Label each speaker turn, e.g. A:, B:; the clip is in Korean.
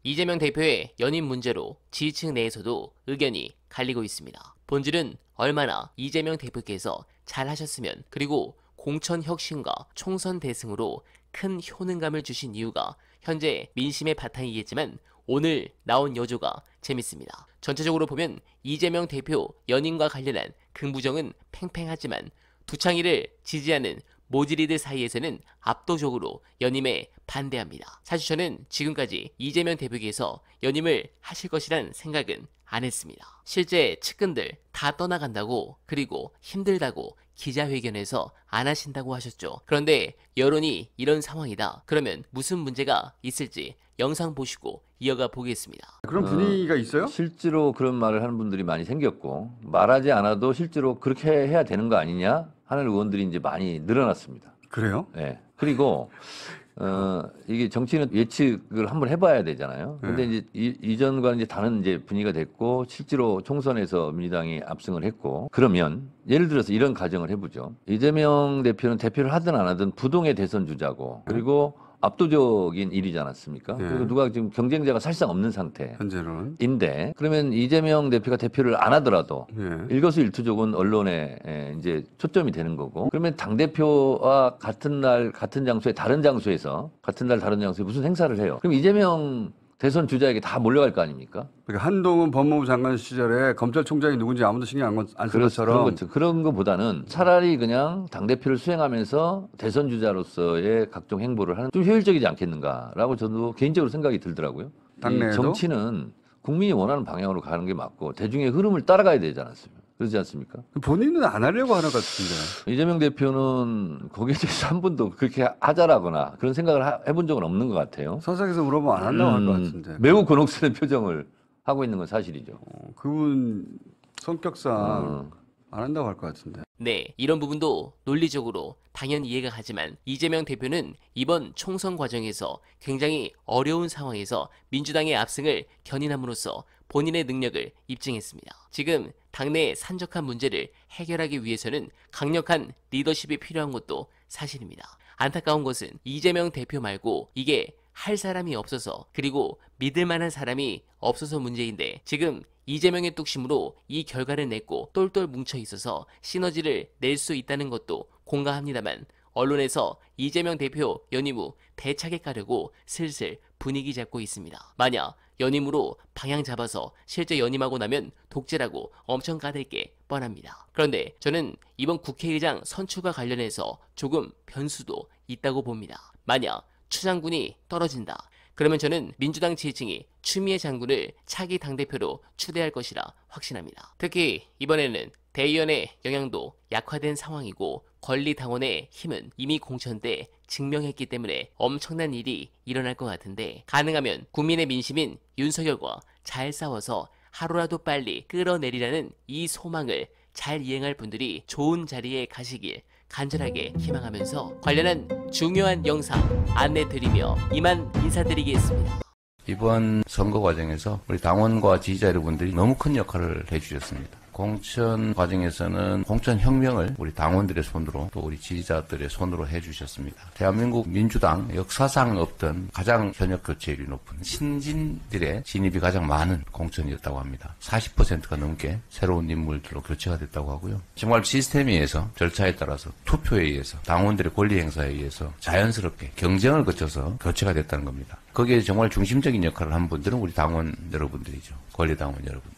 A: 이재명 대표의 연임 문제로 지지층 내에서도 의견이 갈리고 있습니다. 본질은 얼마나 이재명 대표께서 잘하셨으면, 그리고 공천 혁신과 총선 대승으로 큰 효능감을 주신 이유가 현재 민심의 바탕이겠지만, 오늘 나온 여조가 재밌습니다. 전체적으로 보면 이재명 대표 연임과 관련한 긍부정은 팽팽하지만 두창이를 지지하는 모지리들 사이에서는 압도적으로 연임에 반대합니다. 사실 저는 지금까지 이재명 대표께서 연임을 하실 것이란 생각은 안 했습니다. 실제 측근들 다 떠나간다고, 그리고 힘들다고 기자회견에서 안 하신다고 하셨죠. 그런데 여론이 이런 상황이다. 그러면 무슨 문제가 있을지 영상 보시고 이어가 보겠습니다.
B: 그런 분위기가 있어요?
C: 실제로 그런 말을 하는 분들이 많이 생겼고, 말하지 않아도 실제로 그렇게 해야 되는 거 아니냐 하는 의원들이 이제 많이 늘어났습니다.
B: 그래요?
C: 네. 그리고 이게 정치는 예측을 한번 해봐야 되잖아요. 근데 이제 이전과는 이제 다른 이제 분위기가 됐고, 실제로 총선에서 민주당이 압승을 했고, 그러면 예를 들어서 이런 가정을 해보죠. 이재명 대표는 대표를 하든 안 하든 부동의 대선 주자고, 그리고 압도적인 일이지 않았습니까? 그리고 누가 지금 경쟁자가 사실상 없는 상태.
B: 현재는.
C: 인데, 그러면 이재명 대표가 대표를 안 하더라도 일거수일투족은 언론에 이제 초점이 되는 거고, 그러면 당대표와 같은 날 같은 장소에 다른 장소에서 같은 날 다른 장소에 무슨 행사를 해요. 그럼 이재명 대선 주자에게 다 몰려갈 거 아닙니까?
B: 그러니까 한동훈 법무부 장관 시절에 검찰총장이 누군지 아무도 신경 안 쓴 것처럼.
C: 그런 것보다는 차라리 그냥 당대표를 수행하면서 대선 주자로서의 각종 행보를 하는 좀 효율적이지 않겠는가라고 저도 개인적으로 생각이 들더라고요.
B: 당내에도?
C: 이 정치는 국민이 원하는 방향으로 가는 게 맞고 대중의 흐름을 따라가야 되지 않았습니까? 그렇지 않습니까?
B: 본인은 안 하려고 하는 것 같은데.
C: 이재명 대표는 거기에 대해서 한 번도 그렇게 하자라거나 그런 생각을 해본 적은 없는 것 같아요.
B: 서석에서 물어보면 안 한다고 할 것 같은데.
C: 매우 곤혹스러운 표정을 하고 있는 건 사실이죠.
B: 그분 성격상 안 한다고 할 것 같은데.
A: 네, 이런 부분도 논리적으로 당연히 이해가 가지만 이재명 대표는 이번 총선 과정에서 굉장히 어려운 상황에서 민주당의 압승을 견인함으로써 본인의 능력을 입증했습니다. 지금 당내의 산적한 문제를 해결하기 위해서는 강력한 리더십이 필요한 것도 사실입니다. 안타까운 것은 이재명 대표 말고 이게 할 사람이 없어서, 그리고 믿을 만한 사람이 없어서 문제인데, 지금 이재명의 뚝심으로 이 결과를 냈고 똘똘 뭉쳐 있어서 시너지를 낼 수 있다는 것도 공감합니다만, 언론에서 이재명 대표 연임 후 대차게 가려고 슬슬 분위기 잡고 있습니다. 만약 연임으로 방향 잡아서 실제 연임하고 나면 독재라고 엄청 까댈 게 뻔합니다. 그런데 저는 이번 국회의장 선출과 관련해서 조금 변수도 있다고 봅니다. 만약 추 장군이 떨어진다. 그러면 저는 민주당 지지층이 추미애 장군을 차기 당대표로 추대할 것이라 확신합니다. 특히 이번에는 대의원의 영향도 약화된 상황이고 권리당원의 힘은 이미 공천 때 증명했기 때문에 엄청난 일이 일어날 것 같은데, 가능하면 국민의 민심인 윤석열과 잘 싸워서 하루라도 빨리 끌어내리라는 이 소망을 잘 이행할 분들이 좋은 자리에 가시길 간절하게 희망하면서 관련한 중요한 영상 안내드리며 이만 인사드리겠습니다.
D: 이번 선거 과정에서 우리 당원과 지지자 여러분들이 너무 큰 역할을 해주셨습니다. 공천 과정에서는 공천 혁명을 우리 당원들의 손으로, 또 우리 지지자들의 손으로 해주셨습니다. 대한민국 민주당 역사상 없던 가장 현역 교체율이 높은 신진들의 진입이 가장 많은 공천이었다고 합니다. 40%가 넘게 새로운 인물들로 교체가 됐다고 하고요. 정말 시스템에 의해서, 절차에 따라서, 투표에 의해서, 당원들의 권리 행사에 의해서 자연스럽게 경쟁을 거쳐서 교체가 됐다는 겁니다. 거기에 정말 중심적인 역할을 한 분들은 우리 당원 여러분들이죠. 권리당원 여러분.